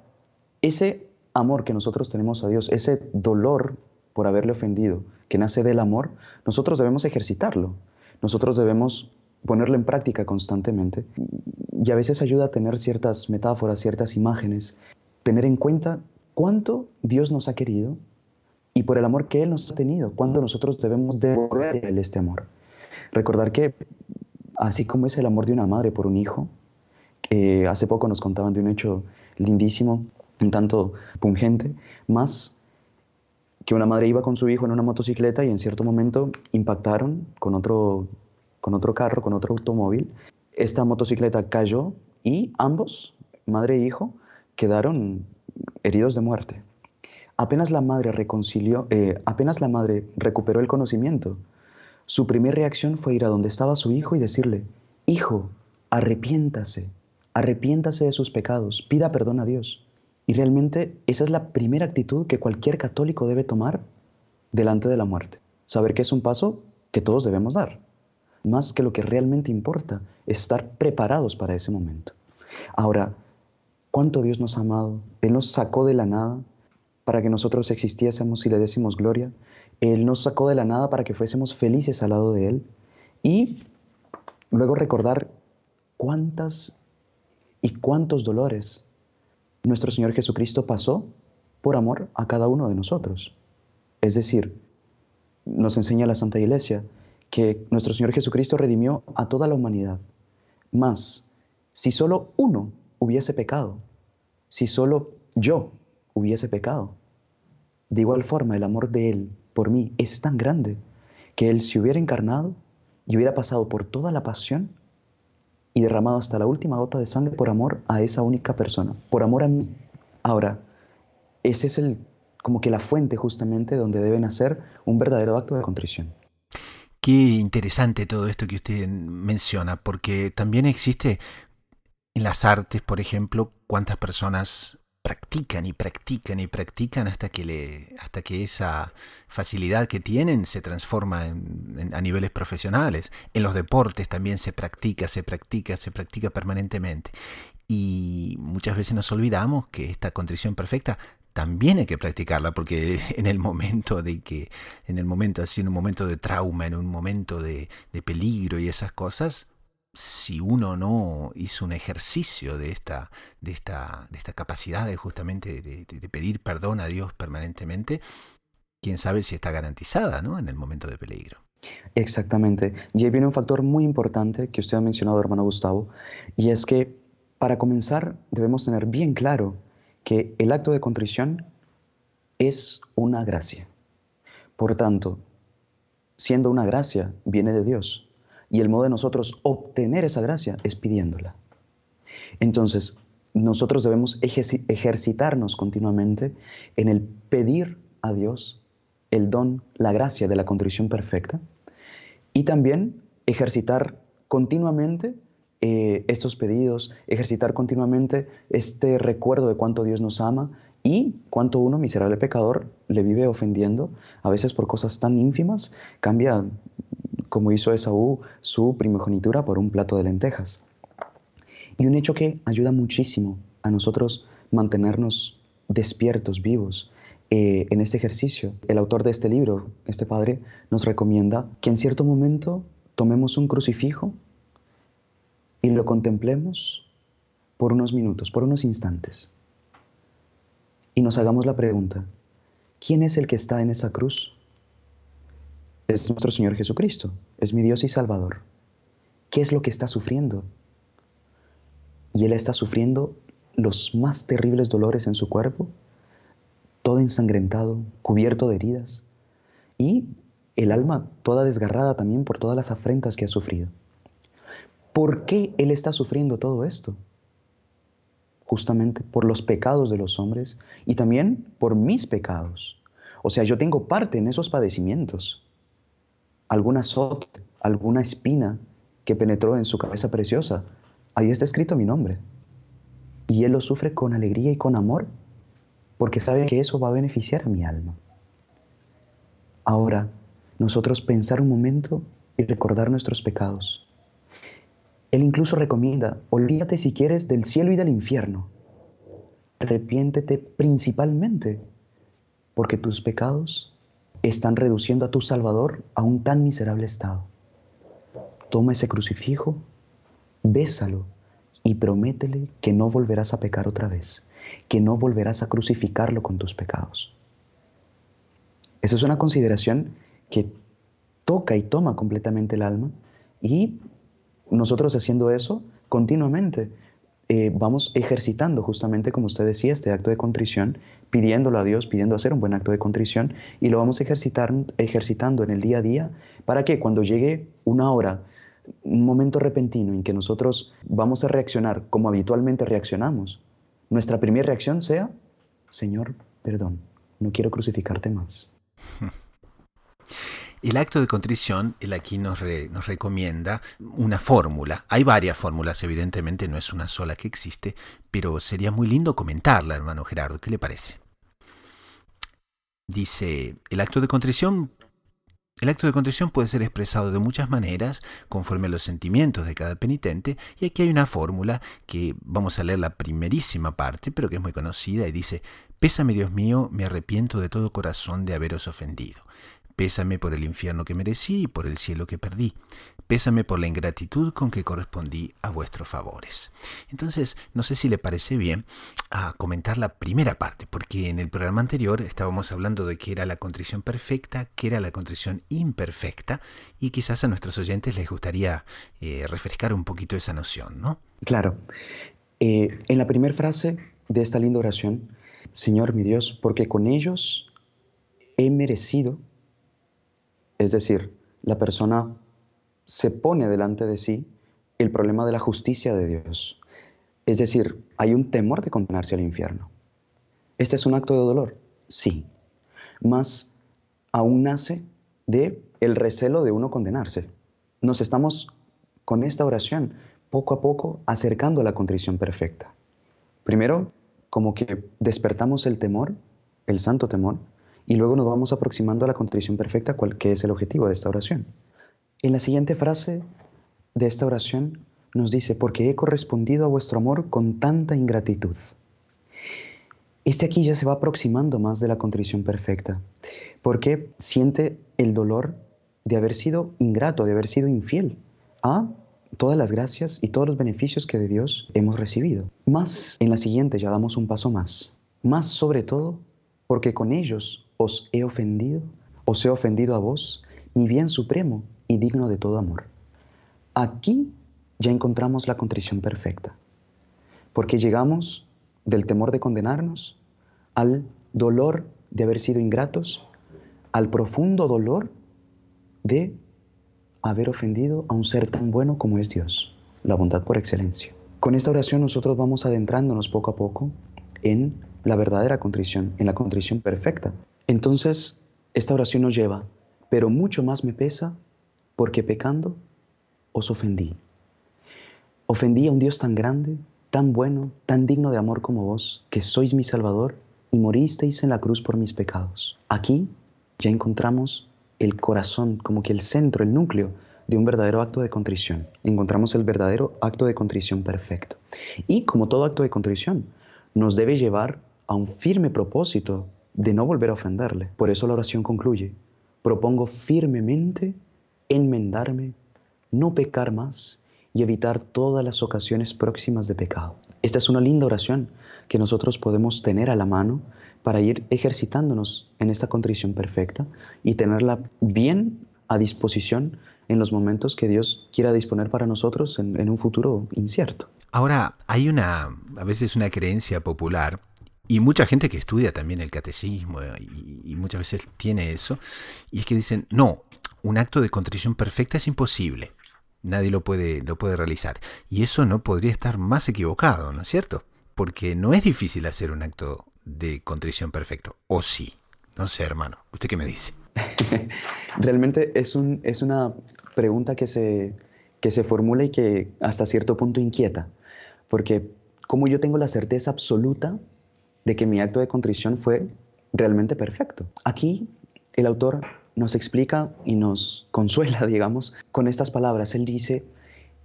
ese amor que nosotros tenemos a Dios, ese dolor por haberle ofendido, que nace del amor, nosotros debemos ejercitarlo. Nosotros debemos ponerlo en práctica constantemente. Y a veces ayuda a tener ciertas metáforas, ciertas imágenes, tener en cuenta cuánto Dios nos ha querido y por el amor que Él nos ha tenido, cuánto nosotros debemos devolver a Él este amor. Recordar que así como es el amor de una madre por un hijo, hace poco nos contaban de un hecho lindísimo, un tanto pungente, más que una madre iba con su hijo en una motocicleta y en cierto momento impactaron con otro carro, con otro automóvil. Esta motocicleta cayó y ambos, madre e hijo, quedaron heridos de muerte. Apenas la madre recuperó el conocimiento, su primera reacción fue ir a donde estaba su hijo y decirle: hijo, arrepiéntase, arrepiéntase de sus pecados, pida perdón a Dios. Y realmente esa es la primera actitud que cualquier católico debe tomar delante de la muerte. Saber que es un paso que todos debemos dar. Más que lo que realmente importa, es estar preparados para ese momento. Ahora, ¿cuánto Dios nos ha amado? Él nos sacó de la nada para que nosotros existiésemos y le désemos gloria. Él nos sacó de la nada para que fuésemos felices al lado de Él. Y luego recordar cuántas y cuántos dolores nuestro Señor Jesucristo pasó por amor a cada uno de nosotros. Es decir, nos enseña la Santa Iglesia que nuestro Señor Jesucristo redimió a toda la humanidad. Mas, si solo uno hubiese pecado, si solo yo hubiese pecado, de igual forma el amor de Él por mí es tan grande que Él se hubiera encarnado y hubiera pasado por toda la pasión y derramado hasta la última gota de sangre por amor a esa única persona, por amor a mí. Ahora, ese es como que la fuente justamente donde debe nacer un verdadero acto de contrición. Qué interesante todo esto que usted menciona, porque también existe en las artes, por ejemplo, cuántas personas practican y practican y practican hasta que esa facilidad que tienen se transforma a niveles profesionales. En los deportes también se practica permanentemente. Y muchas veces nos olvidamos que esta contrición perfecta también hay que practicarla, porque en el momento así, en un momento de trauma, en un momento de peligro y esas cosas, si uno no hizo un ejercicio de esta capacidad de justamente de pedir perdón a Dios permanentemente, quién sabe si está garantizada, ¿no?, en el momento de peligro. Exactamente. Y ahí viene un factor muy importante que usted ha mencionado, hermano Gustavo, y es que para comenzar debemos tener bien claro que el acto de contrición es una gracia. Por tanto, siendo una gracia, viene de Dios. Y el modo de nosotros obtener esa gracia es pidiéndola. Entonces, nosotros debemos ejercitarnos continuamente en el pedir a Dios el don, la gracia de la contrición perfecta, y también ejercitar continuamente estos pedidos, ejercitar continuamente este recuerdo de cuánto Dios nos ama y cuánto uno, miserable pecador, le vive ofendiendo, a veces por cosas tan ínfimas, cambia, como hizo Esaú, su primogenitura por un plato de lentejas. Y un hecho que ayuda muchísimo a nosotros mantenernos despiertos, vivos, en este ejercicio. El autor de este libro, este padre, nos recomienda que en cierto momento tomemos un crucifijo y lo contemplemos por unos minutos, por unos instantes. Y nos hagamos la pregunta, ¿quién es el que está en esa cruz? Es nuestro Señor Jesucristo, es mi Dios y Salvador. ¿Qué es lo que está sufriendo? Y Él está sufriendo los más terribles dolores en su cuerpo, todo ensangrentado, cubierto de heridas, y el alma toda desgarrada también por todas las afrentas que ha sufrido. ¿Por qué Él está sufriendo todo esto? Justamente por los pecados de los hombres y también por mis pecados. O sea, yo tengo parte en esos padecimientos. Algún azote, alguna espina que penetró en su cabeza preciosa, ahí está escrito mi nombre. Y Él lo sufre con alegría y con amor, porque sabe que eso va a beneficiar a mi alma. Ahora, nosotros pensar un momento y recordar nuestros pecados. Él incluso recomienda, olvídate si quieres del cielo y del infierno. Arrepiéntete principalmente, porque tus pecados están reduciendo a tu Salvador a un tan miserable estado. Toma ese crucifijo, bésalo y prométele que no volverás a pecar otra vez, que no volverás a crucificarlo con tus pecados. Esa es una consideración que toca y toma completamente el alma, y nosotros haciendo eso continuamente vamos ejercitando justamente, como usted decía, este acto de contrición, pidiéndolo a Dios, pidiendo hacer un buen acto de contrición, y lo vamos ejercitando en el día a día, para que cuando llegue una hora, un momento repentino en que nosotros vamos a reaccionar como habitualmente reaccionamos, nuestra primera reacción sea, Señor, perdón, no quiero crucificarte más. El acto de contrición, él aquí nos recomienda una fórmula. Hay varias fórmulas, evidentemente, no es una sola que existe, pero sería muy lindo comentarla, hermano Gerardo. ¿Qué le parece? Dice, el acto de contrición puede ser expresado de muchas maneras, conforme a los sentimientos de cada penitente, y aquí hay una fórmula que vamos a leer la primerísima parte, pero que es muy conocida, y dice, pésame, Dios mío, me arrepiento de todo corazón de haberos ofendido. Pésame por el infierno que merecí y por el cielo que perdí. Pésame por la ingratitud con que correspondí a vuestros favores. Entonces, no sé si le parece bien comentar la primera parte, porque en el programa anterior estábamos hablando de qué era la contrición perfecta, qué era la contrición imperfecta, y quizás a nuestros oyentes les gustaría refrescar un poquito esa noción, ¿no? Claro. En la primera frase de esta linda oración, Señor mi Dios, porque con ellos he merecido. Es decir, la persona se pone delante de sí el problema de la justicia de Dios. Es decir, hay un temor de condenarse al infierno. ¿Este es un acto de dolor? Sí. Mas aún nace de el recelo de uno condenarse. Nos estamos, con esta oración, poco a poco acercando a la contrición perfecta. Primero, como que despertamos el temor, el santo temor, y luego nos vamos aproximando a la contrición perfecta, que es el objetivo de esta oración. En la siguiente frase de esta oración nos dice, porque he correspondido a vuestro amor con tanta ingratitud. Este aquí ya se va aproximando más de la contrición perfecta, porque siente el dolor de haber sido ingrato, de haber sido infiel a todas las gracias y todos los beneficios que de Dios hemos recibido. Más en la siguiente ya damos un paso más sobre todo, porque con ellos os he ofendido a vos, mi bien supremo y digno de todo amor. Aquí ya encontramos la contrición perfecta, porque llegamos del temor de condenarnos al dolor de haber sido ingratos, al profundo dolor de haber ofendido a un ser tan bueno como es Dios, la bondad por excelencia. Con esta oración nosotros vamos adentrándonos poco a poco en la verdadera contrición, en la contrición perfecta. Entonces, esta oración nos lleva, pero mucho más me pesa porque pecando os ofendí. Ofendí a un Dios tan grande, tan bueno, tan digno de amor como vos, que sois mi Salvador y moristeis en la cruz por mis pecados. Aquí ya encontramos el corazón, como que el centro, el núcleo de un verdadero acto de contrición. Encontramos el verdadero acto de contrición perfecto. Y como todo acto de contrición, nos debe llevar a un firme propósito de no volver a ofenderle. Por eso la oración concluye: propongo firmemente enmendarme, no pecar más y evitar todas las ocasiones próximas de pecado. Esta es una linda oración que nosotros podemos tener a la mano para ir ejercitándonos en esta contrición perfecta y tenerla bien a disposición en los momentos que Dios quiera disponer para nosotros en un futuro incierto. Ahora, hay a veces una creencia popular, y mucha gente que estudia también el catecismo y muchas veces tiene eso, y es que dicen, no, un acto de contrición perfecta es imposible. Nadie lo puede realizar. Y eso no podría estar más equivocado, ¿no es cierto? Porque no es difícil hacer un acto de contrición perfecto. ¿O sí? No sé, hermano. ¿Usted qué me dice? Realmente es una pregunta que se formula y que hasta cierto punto inquieta. Porque como yo tengo la certeza absoluta de que mi acto de contrición fue realmente perfecto. Aquí el autor nos explica y nos consuela, digamos, con estas palabras. Él dice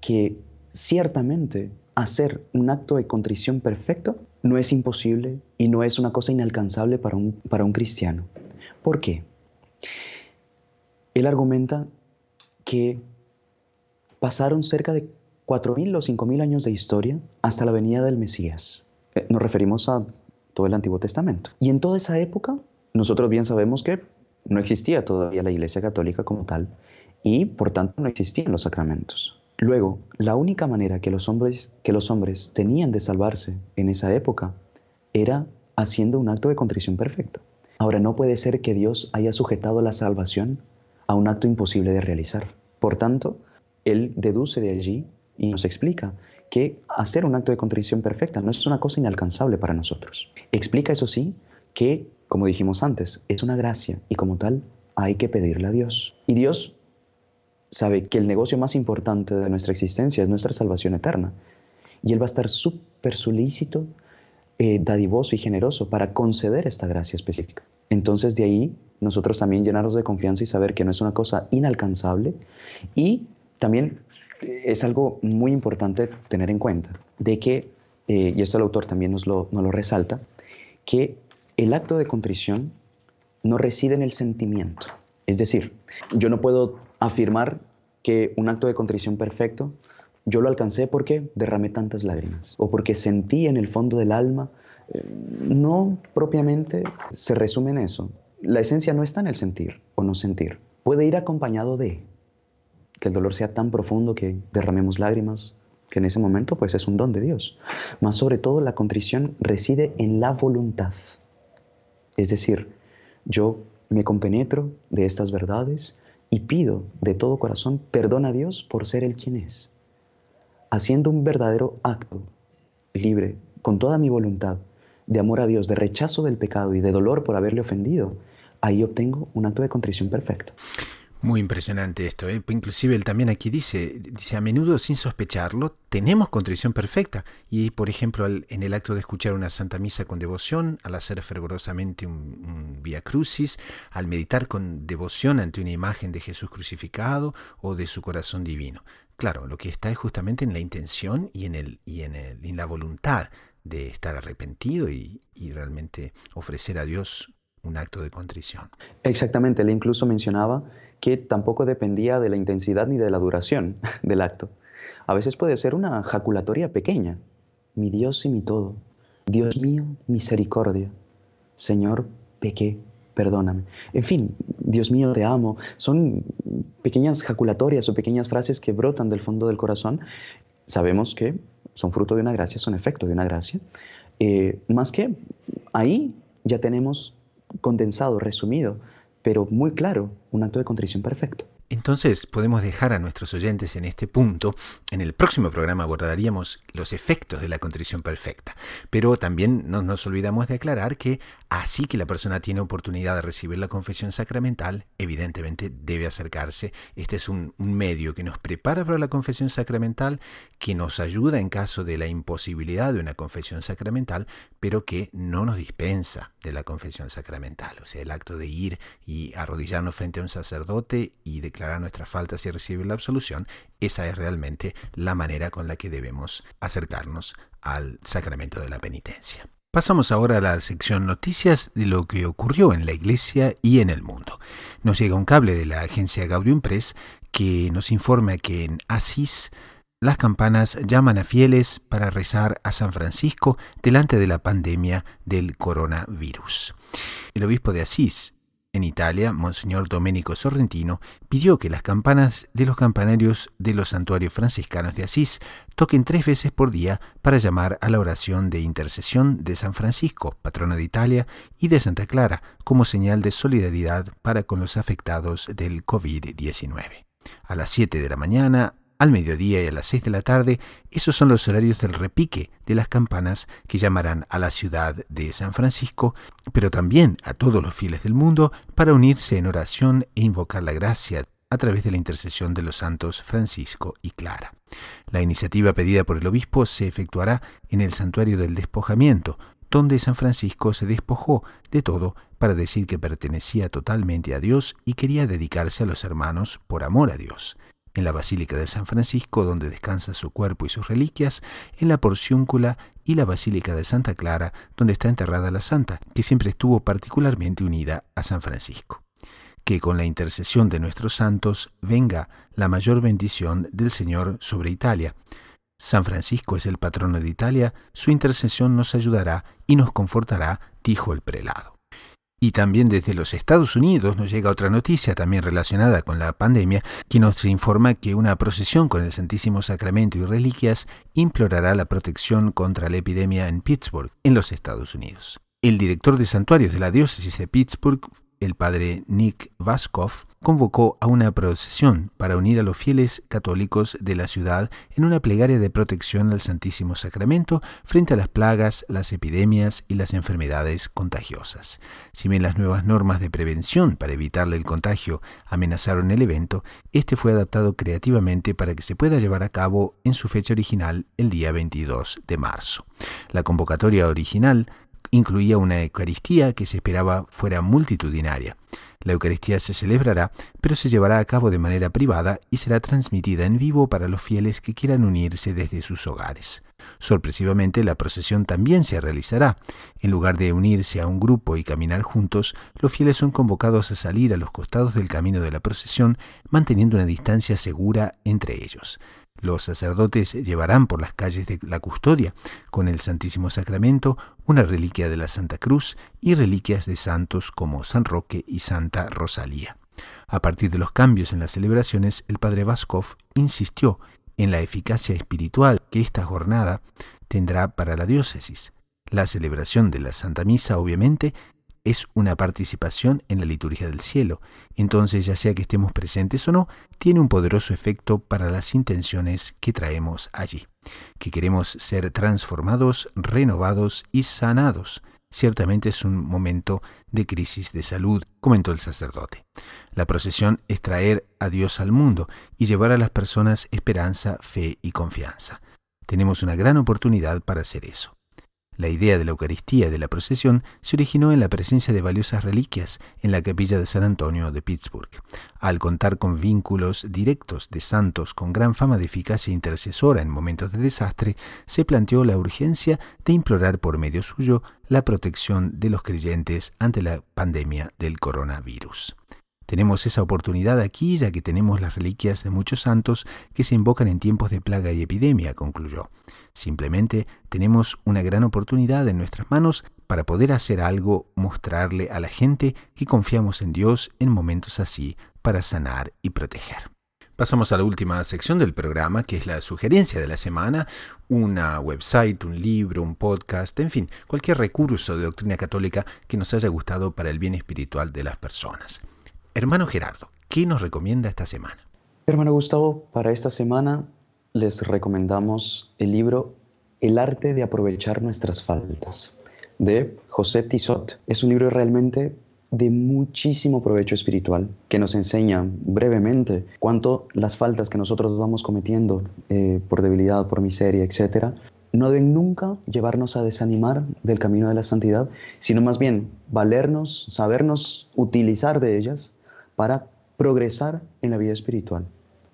que ciertamente hacer un acto de contrición perfecto no es imposible y no es una cosa inalcanzable para un cristiano. ¿Por qué? Él argumenta que pasaron cerca de 4.000 o 5.000 años de historia hasta la venida del Mesías. Nos referimos a todo el Antiguo Testamento. Y en toda esa época, nosotros bien sabemos que no existía todavía la Iglesia Católica como tal y por tanto no existían los sacramentos. Luego, la única manera que los hombres tenían de salvarse en esa época era haciendo un acto de contrición perfecto. Ahora, no puede ser que Dios haya sujetado la salvación a un acto imposible de realizar. Por tanto, Él deduce de allí y nos explica que hacer un acto de contrición perfecta no es una cosa inalcanzable para nosotros. Explica, eso sí, que, como dijimos antes, es una gracia y como tal hay que pedirle a Dios. Y Dios sabe que el negocio más importante de nuestra existencia es nuestra salvación eterna. Y Él va a estar súper solícito, dadivoso y generoso para conceder esta gracia específica. Entonces de ahí nosotros también llenarnos de confianza y saber que no es una cosa inalcanzable. Y también es algo muy importante tener en cuenta, de que, y esto el autor también nos lo resalta, que el acto de contrición no reside en el sentimiento. Es decir, yo no puedo afirmar que un acto de contrición perfecto yo lo alcancé porque derramé tantas lágrimas o porque sentí en el fondo del alma. No propiamente se resume en eso. La esencia no está en el sentir o no sentir. Puede ir acompañado de que el dolor sea tan profundo que derramemos lágrimas, que en ese momento pues es un don de Dios. Mas sobre todo la contrición reside en la voluntad. Es decir, yo me compenetro de estas verdades y pido de todo corazón perdón a Dios por ser Él quien es. Haciendo un verdadero acto libre, con toda mi voluntad, de amor a Dios, de rechazo del pecado y de dolor por haberle ofendido, ahí obtengo un acto de contrición perfecto. Muy impresionante esto, ¿eh? Inclusive él también aquí dice, a menudo sin sospecharlo, tenemos contrición perfecta. Y por ejemplo, en el acto de escuchar una Santa Misa con devoción, al hacer fervorosamente un Vía Crucis, al meditar con devoción ante una imagen de Jesús crucificado o de su corazón divino. Claro, lo que está es justamente en la intención y en la voluntad de estar arrepentido y realmente ofrecer a Dios un acto de contrición. Exactamente, él incluso mencionaba que tampoco dependía de la intensidad ni de la duración del acto. A veces puede ser una jaculatoria pequeña. Mi Dios y mi todo. Dios mío, misericordia. Señor, pequé, perdóname. En fin, Dios mío, te amo. Son pequeñas jaculatorias o pequeñas frases que brotan del fondo del corazón. Sabemos que son fruto de una gracia, son efecto de una gracia. Más que ahí ya tenemos condensado, resumido, pero muy claro, un acto de contrición perfecto. Entonces podemos dejar a nuestros oyentes en este punto. En el próximo programa abordaríamos los efectos de la contrición perfecta, pero también no nos olvidamos de aclarar que así que la persona tiene oportunidad de recibir la confesión sacramental, evidentemente debe acercarse. Este es un medio que nos prepara para la confesión sacramental, que nos ayuda en caso de la imposibilidad de una confesión sacramental, pero que no nos dispensa de la confesión sacramental. O sea, el acto de ir y arrodillarnos frente a un sacerdote y declarar nuestras faltas y recibir la absolución, esa es realmente la manera con la que debemos acercarnos al sacramento de la penitencia. Pasamos ahora a la sección noticias de lo que ocurrió en la Iglesia y en el mundo. Nos llega un cable de la agencia Gaudium Press que nos informa que en Asís las campanas llaman a fieles para rezar a San Francisco delante de la pandemia del coronavirus. El obispo de Asís, en Italia, Monseñor Domenico Sorrentino, pidió que las campanas de los campanarios de los santuarios franciscanos de Asís toquen 3 veces por día para llamar a la oración de intercesión de San Francisco, patrono de Italia, y de Santa Clara, como señal de solidaridad para con los afectados del COVID-19. A las 7 de la mañana, al mediodía y a las 6 de la tarde, esos son los horarios del repique de las campanas que llamarán a la ciudad de San Francisco, pero también a todos los fieles del mundo para unirse en oración e invocar la gracia a través de la intercesión de los santos Francisco y Clara. La iniciativa pedida por el obispo se efectuará en el Santuario del Despojamiento, donde San Francisco se despojó de todo para decir que pertenecía totalmente a Dios y quería dedicarse a los hermanos por amor a Dios. En la Basílica de San Francisco, donde descansa su cuerpo y sus reliquias, en la Porciúncula y la Basílica de Santa Clara, donde está enterrada la santa, que siempre estuvo particularmente unida a San Francisco. Que con la intercesión de nuestros santos venga la mayor bendición del Señor sobre Italia. San Francisco es el patrono de Italia, su intercesión nos ayudará y nos confortará, dijo el prelado. Y también desde los Estados Unidos nos llega otra noticia también relacionada con la pandemia, que nos informa que una procesión con el Santísimo Sacramento y reliquias implorará la protección contra la epidemia en Pittsburgh, en los Estados Unidos. El director de santuarios de la diócesis de Pittsburgh, el padre Nick Vaskov, convocó a una procesión para unir a los fieles católicos de la ciudad en una plegaria de protección al Santísimo Sacramento frente a las plagas, las epidemias y las enfermedades contagiosas. Si bien las nuevas normas de prevención para evitarle el contagio amenazaron el evento, este fue adaptado creativamente para que se pueda llevar a cabo en su fecha original el día 22 de marzo. La convocatoria original incluía una Eucaristía que se esperaba fuera multitudinaria. La Eucaristía se celebrará, pero se llevará a cabo de manera privada y será transmitida en vivo para los fieles que quieran unirse desde sus hogares. Sorpresivamente, la procesión también se realizará. En lugar de unirse a un grupo y caminar juntos, los fieles son convocados a salir a los costados del camino de la procesión, manteniendo una distancia segura entre ellos. Los sacerdotes llevarán por las calles de la custodia, con el Santísimo Sacramento, una reliquia de la Santa Cruz y reliquias de santos como San Roque y Santa Rosalía. A partir de los cambios en las celebraciones, el padre Vaskov insistió en la eficacia espiritual que esta jornada tendrá para la diócesis. La celebración de la Santa Misa, obviamente, es una participación en la liturgia del cielo. Entonces, ya sea que estemos presentes o no, tiene un poderoso efecto para las intenciones que traemos allí, que queremos ser transformados, renovados y sanados. Ciertamente es un momento de crisis de salud, comentó el sacerdote. La procesión es traer a Dios al mundo y llevar a las personas esperanza, fe y confianza. Tenemos una gran oportunidad para hacer eso. La idea de la Eucaristía y de la procesión se originó en la presencia de valiosas reliquias en la capilla de San Antonio de Pittsburgh. Al contar con vínculos directos de santos con gran fama de eficacia intercesora en momentos de desastre, se planteó la urgencia de implorar por medio suyo la protección de los creyentes ante la pandemia del coronavirus. Tenemos esa oportunidad aquí, ya que tenemos las reliquias de muchos santos que se invocan en tiempos de plaga y epidemia, concluyó. Simplemente tenemos una gran oportunidad en nuestras manos para poder hacer algo, mostrarle a la gente que confiamos en Dios en momentos así para sanar y proteger. Pasamos a la última sección del programa, que es la sugerencia de la semana, una website, un libro, un podcast, en fin, cualquier recurso de doctrina católica que nos haya gustado para el bien espiritual de las personas. Hermano Gerardo, ¿qué nos recomienda esta semana? Hermano Gustavo, para esta semana les recomendamos el libro El arte de aprovechar nuestras faltas, de José Tissot. Es un libro realmente de muchísimo provecho espiritual, que nos enseña brevemente cuánto las faltas que nosotros vamos cometiendo por debilidad, por miseria, etcétera, no deben nunca llevarnos a desanimar del camino de la santidad, sino más bien valernos, sabernos utilizar de ellas para progresar en la vida espiritual.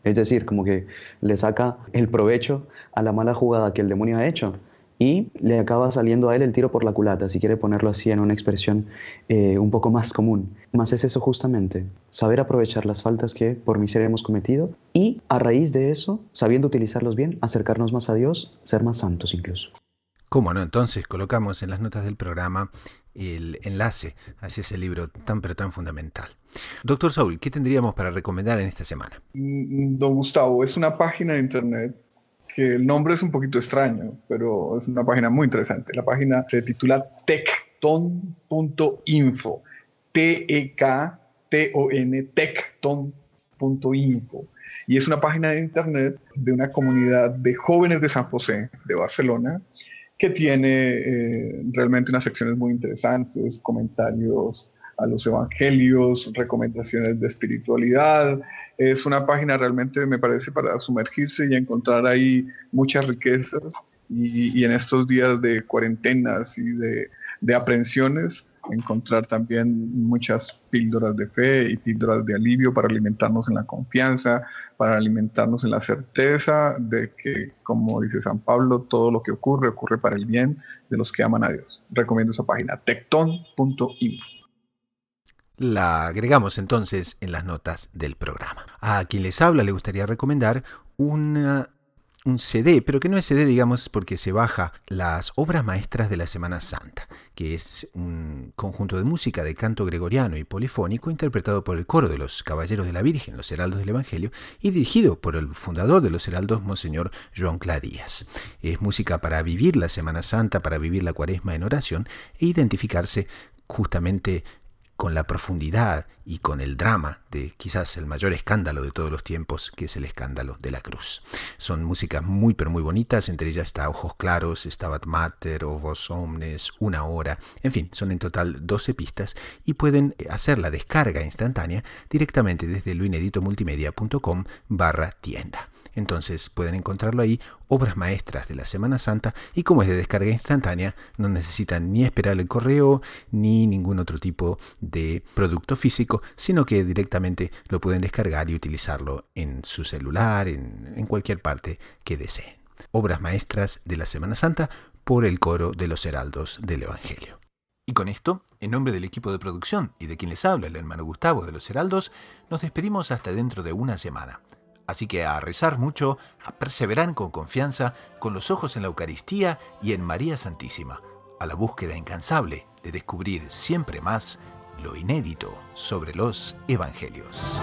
Es decir, como que le saca el provecho a la mala jugada que el demonio ha hecho y le acaba saliendo a él el tiro por la culata, si quiere ponerlo así en una expresión un poco más común. Más es eso justamente, saber aprovechar las faltas que por miseria hemos cometido y a raíz de eso, sabiendo utilizarlos bien, acercarnos más a Dios, ser más santos incluso. ¿Cómo no? Entonces colocamos en las notas del programa el enlace hacia ese libro tan pero tan fundamental. Doctor Saúl, ¿qué tendríamos para recomendar en esta semana? Don Gustavo, es una página de internet que el nombre es un poquito extraño, pero es una página muy interesante. La página se titula tecton.info, T-E-K-T-O-N, tecton.info. Y es una página de internet de una comunidad de jóvenes de San José, de Barcelona, que tiene realmente unas secciones muy interesantes, comentarios a los evangelios, recomendaciones de espiritualidad. Es una página realmente, me parece, para sumergirse y encontrar ahí muchas riquezas. Y en estos días de cuarentenas y de aprensiones, encontrar también muchas píldoras de fe y píldoras de alivio para alimentarnos en la confianza, para alimentarnos en la certeza de que, como dice San Pablo, todo lo que ocurre, ocurre para el bien de los que aman a Dios. Recomiendo esa página, tecton.info. La agregamos entonces en las notas del programa. A quien les habla le gustaría recomendar un CD, pero que no es CD, digamos, porque se baja las obras maestras de la Semana Santa, que es un conjunto de música de canto gregoriano y polifónico interpretado por el coro de los Caballeros de la Virgen, los Heraldos del Evangelio, y dirigido por el fundador de los Heraldos, Monseñor Joan Cla Díaz. Es música para vivir la Semana Santa, para vivir la Cuaresma en oración e identificarse justamente con la profundidad y con el drama de quizás el mayor escándalo de todos los tiempos, que es el escándalo de la cruz. Son músicas muy pero muy bonitas, entre ellas está Ojos Claros, Stabat Mater, O Vos Omnes, Una Hora, en fin, son en total 12 pistas y pueden hacer la descarga instantánea directamente desde loineditomultimedia.com/tienda. Entonces pueden encontrarlo ahí, obras maestras de la Semana Santa, y como es de descarga instantánea, no necesitan ni esperar el correo ni ningún otro tipo de producto físico, sino que directamente lo pueden descargar y utilizarlo en su celular, en cualquier parte que deseen. Obras maestras de la Semana Santa por el coro de los Heraldos del Evangelio. Y con esto, en nombre del equipo de producción y de quien les habla, el hermano Gustavo de los Heraldos, nos despedimos hasta dentro de una semana. Así que a rezar mucho, a perseverar con confianza, con los ojos en la Eucaristía y en María Santísima, a la búsqueda incansable de descubrir siempre más lo inédito sobre los Evangelios.